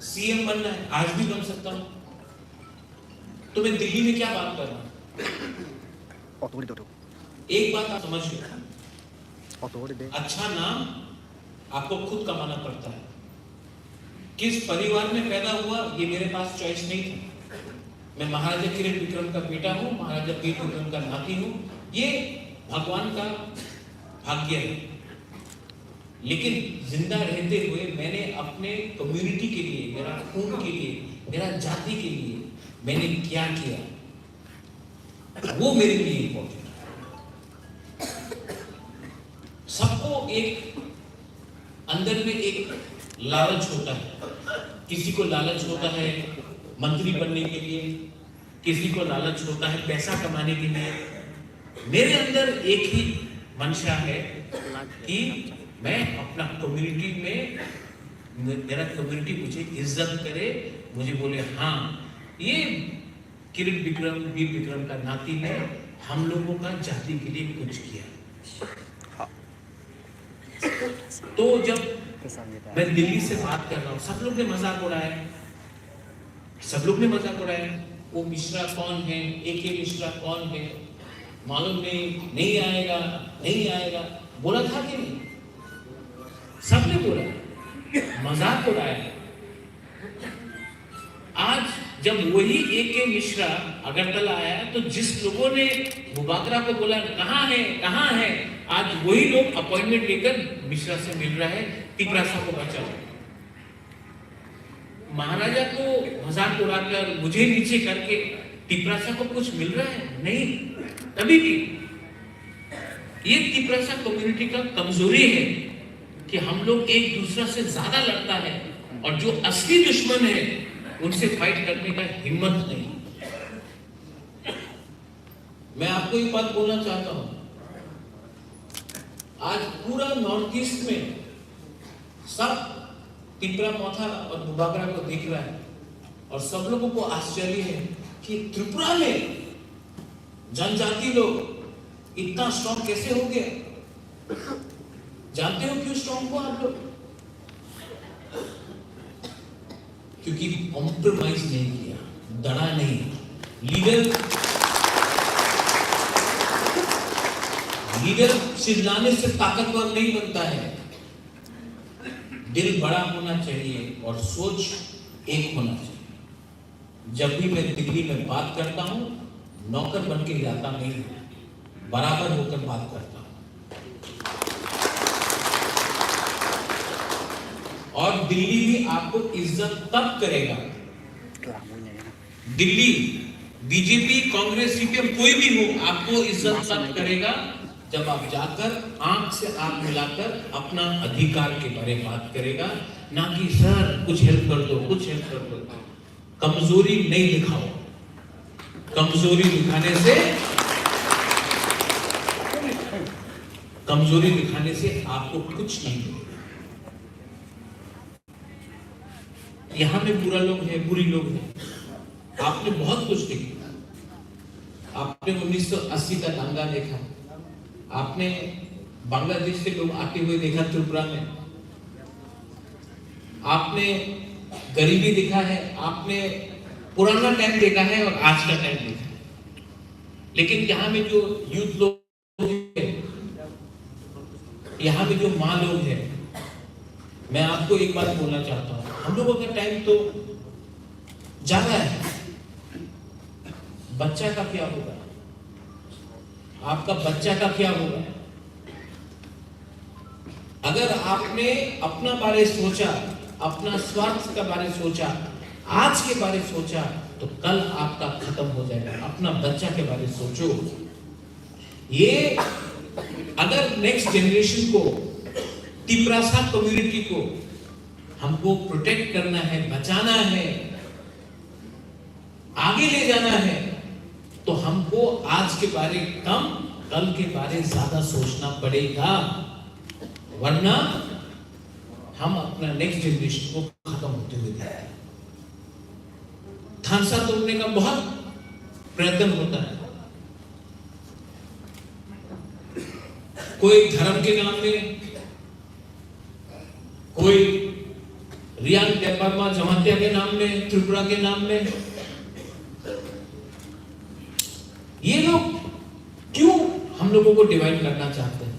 CM बनना है, आज भी बन सकता हूं। तो मैं दिल्ली में क्या बात कर रहा हूं? एक बात आप समझ लो, अच्छा नाम आपको खुद कमाना पड़ता है। किस परिवार में पैदा हुआ ये मेरे पास चॉइस नहीं था। मैं महाराजा किरण विक्रम का बेटा हूं, महाराजा वीर विक्रम का नाती हूं, ये भगवान का भाग्य है। लेकिन जिंदा रहते हुए मैंने अपने कम्युनिटी के लिए, मेरा खून के लिए, मेरा जाति के लिए मैंने क्या किया, वो मेरे लिए इंपॉर्टेंट है। सबको एक अंदर में एक लालच होता है। किसी को लालच होता है मंत्री बनने के लिए, किसी को लालच होता है पैसा कमाने के लिए। मेरे अंदर एक ही मंशा है कि मैं अपना कम्युनिटी में, मेरा कम्युनिटी मुझे इज्जत करे, मुझे बोले हाँ ये किरण विक्रम, वीर विक्रम का नाती है, हम लोगों का जाति के लिए कुछ किया। तो जब मैं दिल्ली से बात कर रहा हूं, सब लोग ने मजाक उड़ाया, सब लोग ने मजाक उड़ाया। वो मिश्रा कौन है, एके मिश्रा कौन है, मालूम नहीं आएगा, नहीं आएगा, बोला था कि नहीं? सबने बोला, मजाक उड़ाया। आज जब वही एके मिश्रा अगरतला आया तो जिस लोगों ने मुबाकरा को बोला कहां है, आज वही लोग अपॉइंटमेंट लेकर मिश्रा से मिल रहा है, तिपरासा को बचाओ। महाराजा को मजाक उड़ाकर मुझे नीचे करके तिपरासा को कुछ मिल रहा है? नहीं, कभी भी। ये तिपरासा कम्युनिटी का कमजोरी है कि हम लोग एक दूसरे से ज्यादा लड़ता है और जो असली दुश्मन है उनसे फाइट करने का हिम्मत नहीं। मैं आपको एक बात बोलना चाहता हूं, आज पूरा नॉर्थ ईस्ट में सब तिपरा मौथा और मुबाकरा को देख रहा है और सब लोगों को आश्चर्य है कि त्रिपुरा में जनजाति लोग इतना स्ट्रॉन्ग कैसे हो गए। जानते हो क्यों स्ट्रॉन्ग हो आप लोग? क्योंकि कॉम्प्रोमाइज नहीं किया, डरा नहीं। लीडर चिल्लाने से ताकतवर नहीं बनता है, दिल बड़ा होना चाहिए और सोच एक होना चाहिए। जब भी मैं दिल्ली में बात करता हूं, नौकर बन के जाता नहीं, बराबर होकर बात करता हूं। और दिल्ली भी आपको इज्जत तब करेगा, दिल्ली बीजेपी, कांग्रेस, सीपीएम कोई भी हो, आपको इज्जत तब करेगा जब आप जाकर आंख से आंख मिलाकर अपना अधिकार के बारे में बात करेगा, ना कि सर कुछ हेल्प कर दो, कुछ हेल्प कर दो। कमजोरी नहीं दिखाओ, कमजोरी दिखाने से आपको कुछ नहीं मिलेगा। यहां में बुरा लोग हैं, बुरी लोग हैं, आपने बहुत कुछ देखा। आपने 1980 का दंगा देखा, आपने बांग्लादेश से लोग आते हुए देखा त्रिपुरा में, आपने गरीबी देखा है, आपने पुराना टाइम देखा है और आज का टाइम देखा है। लेकिन यहाँ में जो यूथ लोग हैं, यहाँ में जो माँ लोग हैं, मैं आपको एक बात बोलना चाहता हूँ, हम लोगों का टाइम तो जा रहा है, बच्चा का क्या होगा, आपका बच्चा का क्या होगा? अगर आपने अपना बारे सोचा, अपना स्वार्थ का बारे सोचा, आज के बारे सोचा, तो कल आपका खत्म हो जाएगा। अपना बच्चा के बारे सोचो। ये अगर नेक्स्ट जनरेशन को, तिपरासा कम्युनिटी को हमको प्रोटेक्ट करना है, बचाना है, आगे ले जाना है, तो हमको आज के बारे कम, कल के बारे ज्यादा सोचना पड़ेगा, वरना हम अपना नेक्स्ट जनरेशन को खत्म होते हुए देखेंगे। थानसा तोड़ने का बहुत प्रयत्न होता है, कोई धर्म के नाम में, कोई रियान देवर्मा जमातिया के नाम में, त्रिपुरा के नाम में। ये लोग क्यों हम लोगों को डिवाइड करना चाहते हैं?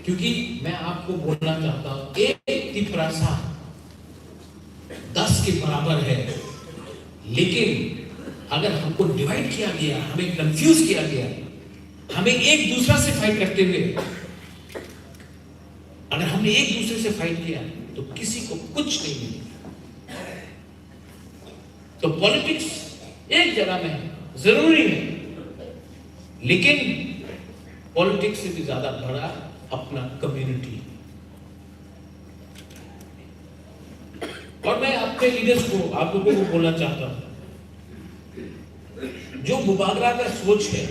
क्योंकि मैं आपको बोलना चाहता हूं, एक तिपरासा 10 के बराबर है, लेकिन अगर हमको डिवाइड किया गया, हमें कंफ्यूज किया गया, हमें एक दूसरा से फाइट करते हुए, अगर हमने एक दूसरे से फाइट किया तो किसी को कुछ नहीं मिलेगा। तो पॉलिटिक्स एक जगह में जरूरी है, लेकिन पॉलिटिक्स से भी ज्यादा बड़ा अपना कम्युनिटी। और मैं अपने लीडर्स को, आप लोगों को बोलना चाहता हूं, जो बुबागरा का सोच है,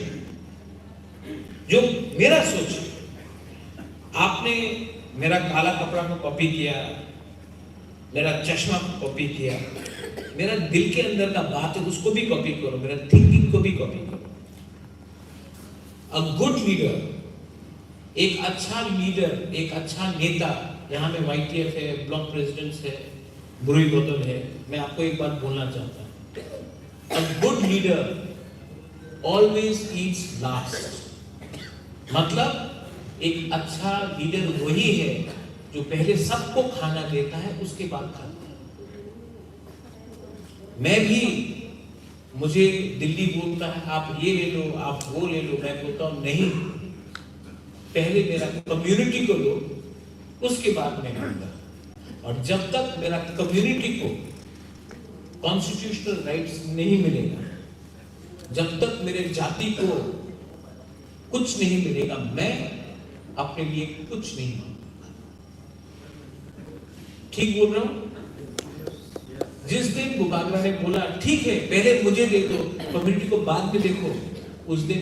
जो मेरा सोच है, आपने मेरा काला कपड़ा को कॉपी किया, मेरा चश्मा को कॉपी किया, मेरा दिल के अंदर का बात है उसको भी कॉपी करो, मेरा थिंकिंग को भी कॉपी करो। अ गुड लीडर, एक अच्छा लीडर, एक अच्छा नेता, यहाँ में YTF है, ब्लॉक प्रेसिडेंट्स है, बुरी बोतल है। मैं आपको एक बात बोलना चाहता हूँ, a good leader always Yeats last. मतलब एक अच्छा लीडर वही है जो पहले सबको खाना देता है, उसके बाद खाता है। मैं भी, मुझे दिल्ली बोलता है आप ये ले लो, आप वो ले लो, मैं बोलता हूं नहीं, पहले मेरा कम्युनिटी को लो, उसके बाद मैं लूंगा। और जब तक मेरा कम्युनिटी को कॉन्स्टिट्यूशनल राइट्स नहीं मिलेगा, जब तक मेरे जाति को कुछ नहीं मिलेगा, मैं अपने लिए कुछ नहीं मांगूंगा। ठीक बोल रहा हूं? जिस दिन बुबागरा ने बोला ठीक है पहले मुझे दे दो, कम्युनिटी को बाद में देखो, उस दिन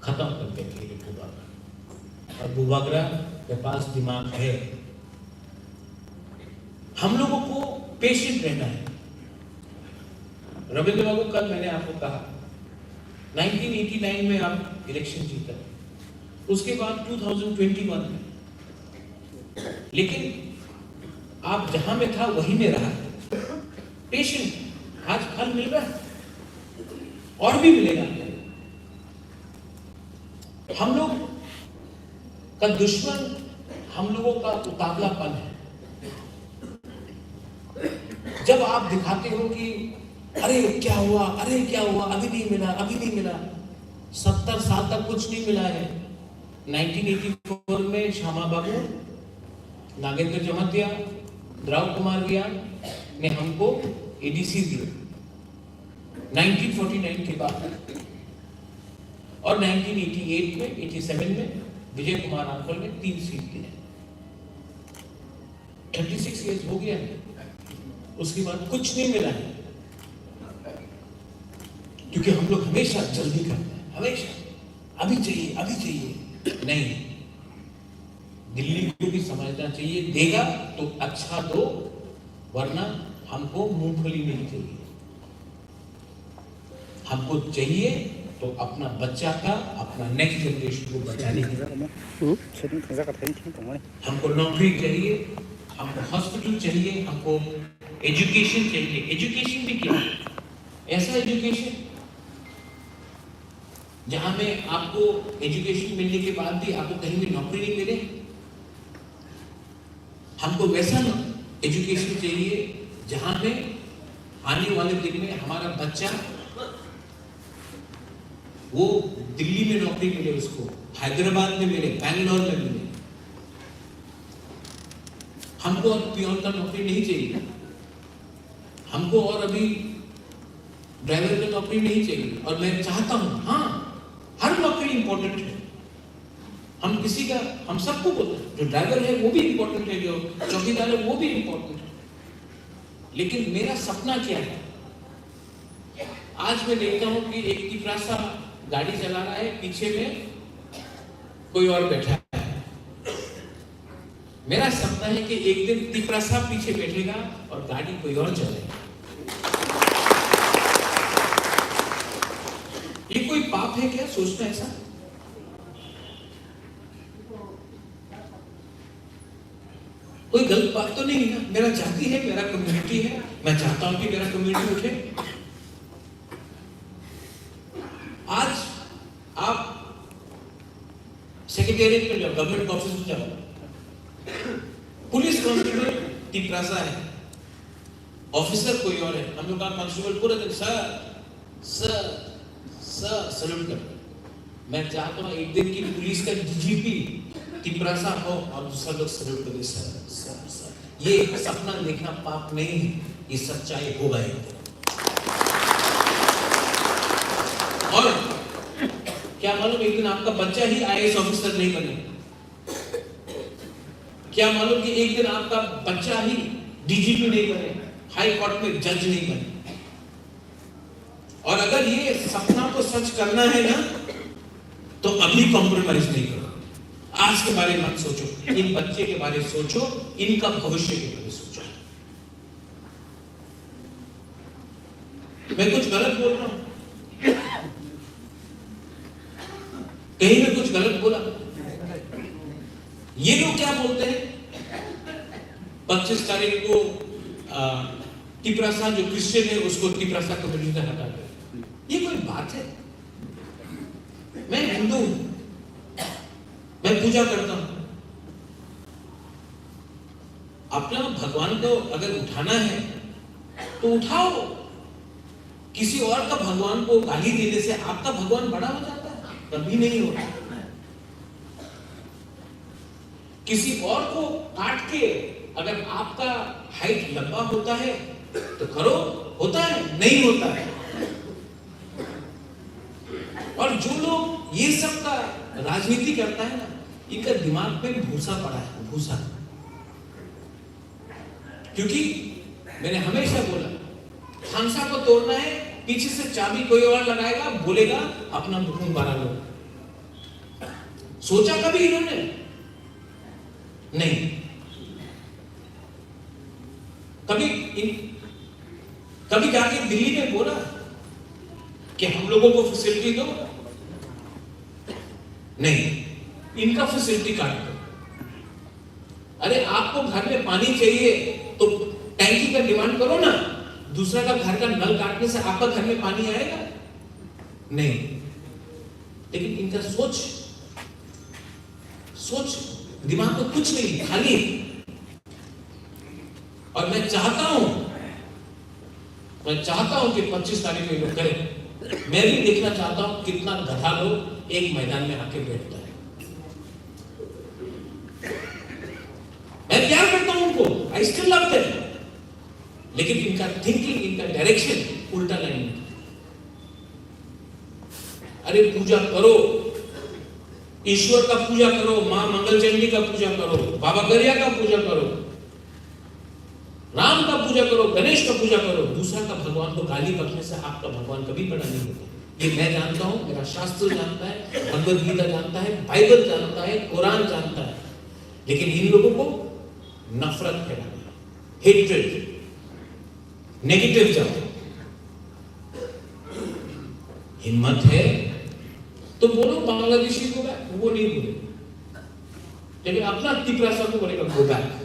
खत्म कर देंगे बुबागरा। और बुबागरा के पास दिमाग है। हम लोगों को पेशेंट रहना है। रविंद्र बाबू, कल मैंने आपको कहा 1989 में आप इलेक्शन जीता, उसके बाद 2021 में, लेकिन आप जहां में था वहीं में रहा। पेशेंट, आज फल मिल रहा है और भी मिलेगा। हम लोग का दुश्मन हम लोगों का उतावलापन है। जब आप दिखाते हो कि अरे क्या हुआ, अरे क्या हुआ, अभी नहीं मिला, अभी नहीं मिला, 70 साल तक कुछ नहीं मिला है। 1984 में श्यामा बाबू, नागेंद्र जमातिया, द्रव कुमार ज्ञान ने हमको एडीसी दिया 1949 के बाद, और 1988 में, 87 में विजय कुमार आंकल ने 3 सीट दिए। 36 इयर्स हो गया है, उसके बाद कुछ नहीं मिला है, क्योंकि हम लोग हमेशा जल्दी करते हैं, हमेशा अभी चाहिए, अभी चाहिए। नहीं, दिल्ली को भी समझना चाहिए, देगा तो अच्छा दो, वरना हमको मूंगफली नहीं चाहिए। हमको चाहिए तो अपना बच्चा का, अपना नेक्स्ट जनरेशन को बचाने की, हमको नौकरी चाहिए, हमको हॉस्पिटल चाहिए, हमको एजुकेशन चाहिए। एजुकेशन भी क्या, ऐसा एजुकेशन जहां में आपको एजुकेशन मिलने के बाद भी आपको कहीं भी नौकरी नहीं मिले। हमको वैसा एजुकेशन चाहिए जहां में आने वाले दिन में हमारा बच्चा वो दिल्ली में नौकरी मिले, उसको हैदराबाद में मिले, बैंगलोर में मिले। हमको अब पियोन का नौकरी नहीं चाहिए, हमको और अभी ड्राइवर की नौकरी नहीं चाहिए। और मैं चाहता हूं, हाँ, हर नौकरी इंपॉर्टेंट है, हम किसी का, हम सबको बोलते हैं, जो ड्राइवर है वो भी इंपॉर्टेंट है, जो चौकीदार है वो भी इंपॉर्टेंट है, लेकिन मेरा सपना क्या है? आज मैं देखता हूं कि एक तिपरासा गाड़ी चला रहा है, पीछे में कोई और बैठा है। मेरा सपना है कि एक दिन तिपरासा पीछे बैठेगा और गाड़ी कोई और चलेगा। ये कोई पाप है क्या सोचना ऐसा? कोई गलत बात तो नहीं है ना, मेरा जाति है, मेरा कम्युनिटी है, मैं चाहता हूं कि मेरा कम्युनिटी उठे। आज आप सेक्रेटेरिएट में जाओ, गवर्नमेंट ऑफिस में जाओ, पुलिस कांस्टेबल टिपरासा है, ऑफिसर कोई और है, हम लोग का कांस्टेबल पूरा दिन सर सर सर सैल्यूट करते। मैं चाहता हूं एक दिन की पुलिस का डीजीपी टिपरासा हो और दूसरा लोग सैल्यूट करें सर सर सर। ये सपना देखना पाप नहीं है, ये सच्चाई होगा एक दिन। और क्या मालूम एक दिन आपका बच्चा ही आईएएस ऑफिसर नहीं बने, क्या मालूम कि एक दिन आपका बच्चा ही डीजीपी नहीं बने, हाई कोर्ट में जज नहीं बने। और अगर ये सपना को सच करना है ना, तो अभी कॉम्प्रोमाइज नहीं करो। आज के बारे में मत सोचो, इन बच्चे के बारे में सोचो, इनका भविष्य के बारे में सोचो। मैं कुछ गलत बोल रहा हूं? कहीं में कुछ गलत बोला? ये लोग क्या बोलते हैं 25 तारीख को टिपरासा जो क्रिश्चियन है उसको टिपरासा कम्युनिटी से हटा दे। ये कोई बात है? मैं हिंदू हूं, मैं पूजा करता हूं। अपना भगवान को अगर उठाना है तो उठाओ। किसी और का भगवान को गाली देने से आपका भगवान बड़ा हो जाता है? कभी नहीं होता। किसी और को काट के अगर आपका हाइट लंबा होता है तो करो, होता है? नहीं होता है। और जो लोग ये सब का राजनीति करता है ना, इनका दिमाग में भूसा पड़ा है, भूसा। क्योंकि मैंने हमेशा बोला, खांसा को तोड़ना है, पीछे से चाबी कोई और लगाएगा, बोलेगा अपना दुखून बारा लो। सोचा कभी इन्होंने? नहीं। कभी जाके दिल्ली में बोला कि हम लोगों को फैसिलिटी दो? नहीं, इनका फैसिलिटी काट दो। अरे आपको घर में पानी चाहिए तो टैंकी का डिमांड करो ना, दूसरा का घर का नल काटने से आपका घर में पानी आएगा? नहीं। लेकिन इनका सोच दिमाग में कुछ नहीं, खाली। और मैं चाहता हूं कि 25 तारीख को ये लोग करें। मैं भी देखना चाहता हूं कितना गधा लोग एक मैदान में आके बैठता है। मैं प्यार करता हूं उनको, आई स्टिल लव देम, लेकिन इनका थिंकिंग, इनका डायरेक्शन उल्टा लाइन में। अरे पूजा करो, ईश्वर का पूजा करो, मां मंगलचंडी का पूजा करो, बाबा गरिया का पूजा करो, राम का पूजा करो, गणेश का पूजा करो। दूसरा का भगवान को गाली बकने से आपका भगवान कभी बड़ा नहीं होता। ये मैं जानता हूं, मेरा शास्त्र जानता है, भगवद गीता जानता है, बाइबल जानता है, कुरान जानता है। लेकिन इन लोगों को नफरत फैलाना, हेट्रेड, नेगेटिव जाओ। हिम्मत है तो बोलो बांग्लादेशी को, वो नहीं बोले, लेकिन अपना टिपरासा को बोलेगा गो बैक।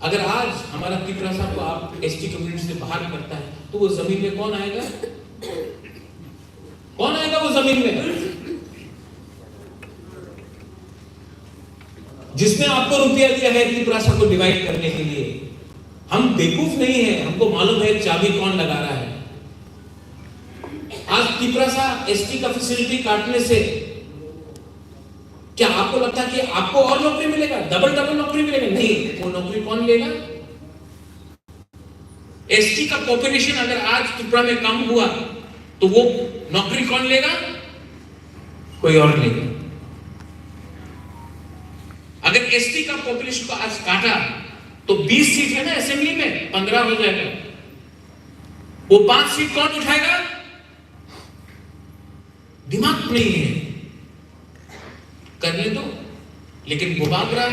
अगर आज हमारा टिपरासा को आप एसटी कम्युनिटी से बाहर करता है तो वो जमीन में कौन आएगा? कौन आएगा वो जमीन में? जिसने आपको रुपया दिया है टिपरासा को डिवाइड करने के लिए। हम बेवकूफ नहीं है, हमको मालूम है चाबी कौन लगा रहा है। आज टिपरासा एसटी का फैसिलिटी काटने से क्या आपको लगता है कि आपको और नौकरी मिलेगा, डबल नौकरी मिलेगा? नहीं। वो नौकरी कौन लेगा? एसटी का पॉपुलेशन अगर आज त्रिपुरा में कम हुआ तो वो नौकरी कौन लेगा? कोई और लेगा। अगर एसटी का पॉपुलेशन को आज काटा तो 20 सीट है ना असेंबली में, 15 हो जाएगा। वो 5 सीट कौन उठाएगा? दिमाग नहीं है, करने दो। लेकिन बुबागरा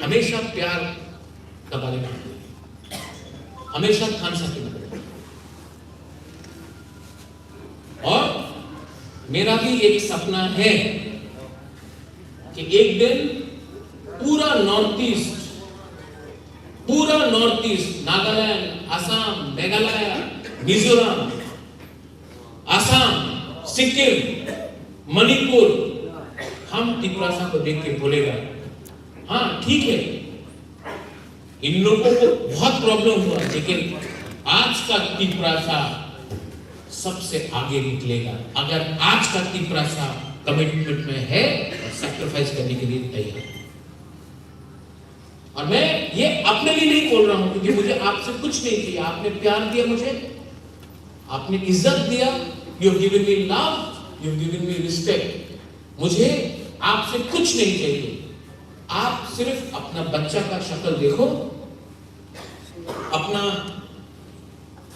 हमेशा प्यार का बारे में, हमेशा खानसा के बारे में। और मेरा भी एक सपना है कि एक दिन पूरा नॉर्थ ईस्ट, नागालैंड, असम, मेघालय, मिजोरम, असम, सिक्किम, मणिपुर, हम त्रिपुरा को देख के बोलेगा हाँ ठीक है, इन लोगों को बहुत प्रॉब्लम हुआ, लेकिन आज का त्रिपुरा सबसे आगे निकलेगा अगर आज का त्रिपुरा कमिटमेंट में है और सैक्रिफाइस करने के लिए तैयार है। और मैं ये अपने लिए नहीं बोल रहा हूं, क्योंकि मुझे आपसे कुछ नहीं चाहिए। आपने प्यार दिया मुझे, आपने इज्जत दिया, you have given me love, you have given me respect. मुझे आपसे कुछ नहीं चाहिए। आप सिर्फ अपना बच्चा का शक्ल देखो, अपना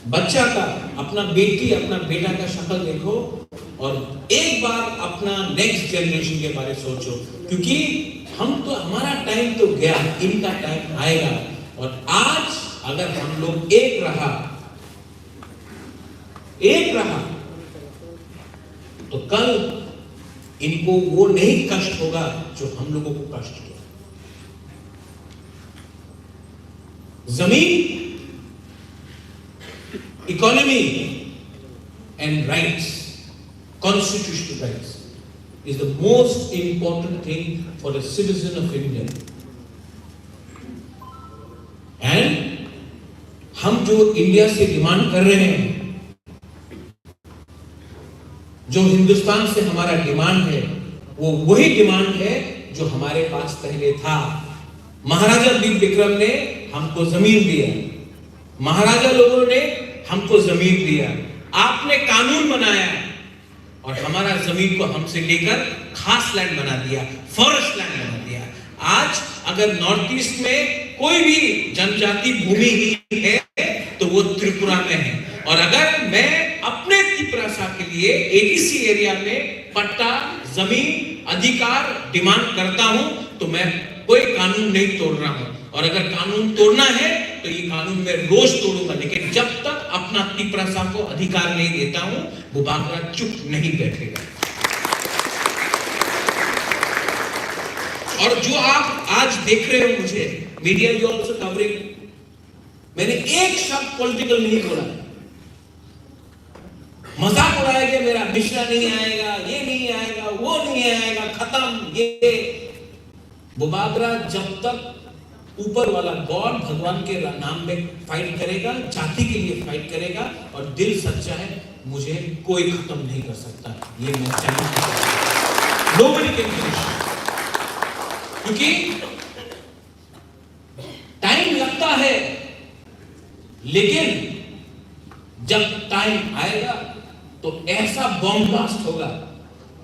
बच्चा का, अपना बेटी, अपना बेटा का शक्ल देखो, और एक बार अपना नेक्स्ट जनरेशन के बारे में सोचो, क्योंकि हमारा टाइम तो गया, इनका टाइम आएगा। और आज अगर हम लोग एक रहा तो कल इनको वो नहीं कष्ट होगा जो हम लोगों को कष्ट किया। जमीन, economy and rights, constitutional rights is the most important thing for a citizen of India. And हम जो इंडिया से डिमांड कर रहे हैं, जो हिंदुस्तान से हमारा डिमांड है, वो वही डिमांड है जो हमारे पास पहले था। महाराजा वीर विक्रम ने हमको जमीन दिया, महाराजा लोगों ने हमको जमीन दिया, आपने कानून बनाया और हमारा जमीन को हमसे लेकर खास लैंड बना दिया, फॉरेस्ट लैंड बना दिया। आज अगर नॉर्थ ईस्ट में कोई भी जनजाति भूमि ही है तो वो त्रिपुरा में है। और अगर मैं अपने त्रिपुरा के लिए एडीसी एरिया में पट्टा, जमीन, अधिकार डिमांड करता हूं तो मैं कोई कानून नहीं तोड़ रहा हूं। और अगर कानून तोड़ना है तो ये कानून मैं रोज तोड़ूंगा, लेकिन जब तक अपना त्रिपुरा को अधिकार नहीं देता हूं, वो बागरा चुप नहीं बैठेगा। और जो आप आज देख रहे हो मुझे, मीडिया इज आल्सो कवरिंग, मैंने एक शब्द पॉलिटिकल नहीं बोला। मजाक उड़ाया कि मेरा मिश्रा नहीं आएगा, ये नहीं आएगा, वो नहीं आएगा, खत्म। ये बुबागरा जब तक ऊपर वाला गॉड, भगवान के नाम में फाइट करेगा, जाति के लिए फाइट करेगा, और दिल सच्चा है, मुझे कोई खत्म नहीं कर सकता। ये मैं चाहता हूं, नोबडी कैन फिनिश, क्योंकि टाइम लगता है, लेकिन जब टाइम आएगा तो ऐसा बॉम्ब ब्लास्ट होगा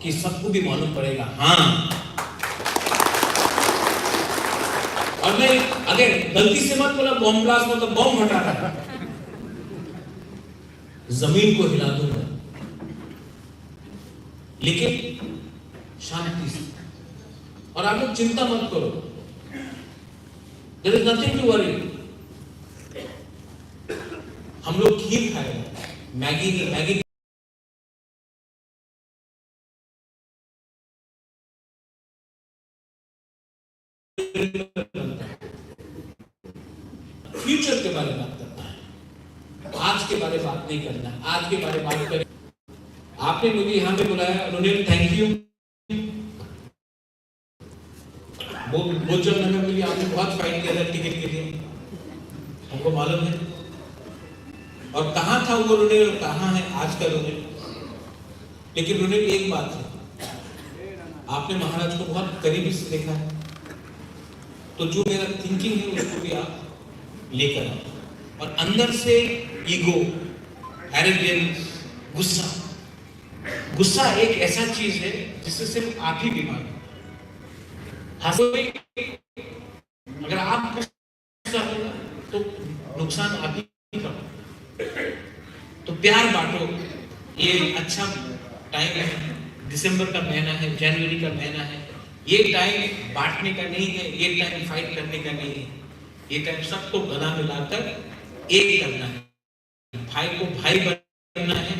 कि सबको भी मालूम पड़ेगा हाँ। और मैं अगर गलती से मत बोला बॉम्ब ब्लास्ट, मतलब बॉम्ब हटा रहा है, जमीन को हिला दूंगा, लेकिन शांति से। और आप लोग चिंता मत करो, there is nothing to worry. हम लोग खीर खाएंगे, मैगी नहीं, मैगी फ्यूचर के बारे में बात करना है, आज के बारे में बात नहीं करना है। आज के बारे में बात करें। आपने मुझे यहां पे बुलाया, उन्होंने थैंक यू। वो बोचल नगर के लिए आपने बहुत फाइट किया था टिकट के लिए, हमको मालूम है। और कहां था वो उन्होंने, कहां है आजकल उन्होंने। लेकिन उन्होंने एक बात है, आपने महाराज को बहुत करीबी से देखा है, तो जो मेरा थिंकिंग है उसको भी आप लेकर आओ। और अंदर से ईगो, एरोगेंस, गुस्सा एक ऐसा चीज है जिससे सिर्फ आप ही बीमार हो। अगर आप गुस्सा होगा तो नुकसान आप ही का। तो प्यार बांटो। ये अच्छा टाइम है, दिसंबर का महीना है, जनवरी का महीना है। ये टाइम बांटने का नहीं है, ये टाइम फाइट करने का नहीं है। ये टाइम सबको गला मिलाकर एक करना है, भाई को भाई बनना है,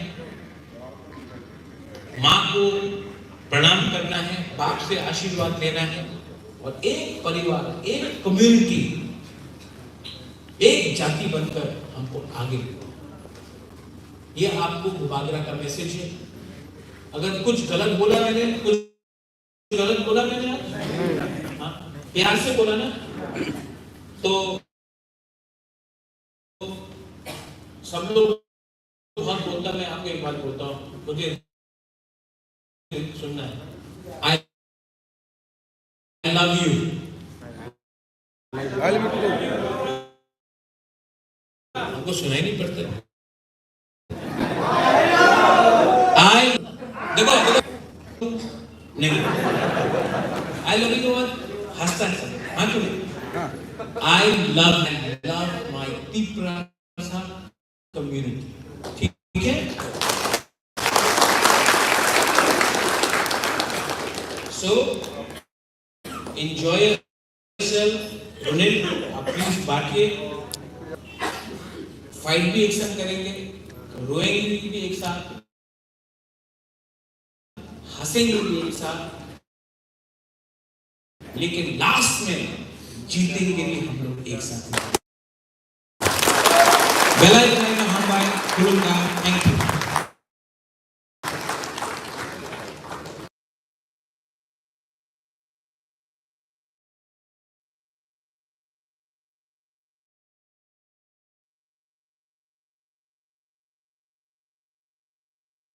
माँ को प्रणाम करना है, बाप से आशीर्वाद लेना है, और एक परिवार, एक कम्युनिटी, एक जाति बनकर हमको आगे बढ़ो। ये आपको मुबागरा का मैसेज है। अगर कुछ गलत बोला मैंने, हाँ, प्यार से बोला ना, तो सब लोग बहुत बोलता, मैं आपको एक बात बोलता हूँ, मुझे सुनना है। I love you. हमको सुनाई नहीं पड़ता। आई देखो नहीं, आई लव यू हंसता है, हाँ क्यों नहीं? I love my Tipra community. ठीक है, सो एंजॉय योरसेल्फ। रोनेट आप प्लीज बांटिए, फाइट भी एक साथ करेंगे, रोएंगे भी एक साथ, हंसेंगे भी एक साथ, लेकिन लास्ट में जीतेंगे भी हम लोग एक साथ। बेला इतना हम बाय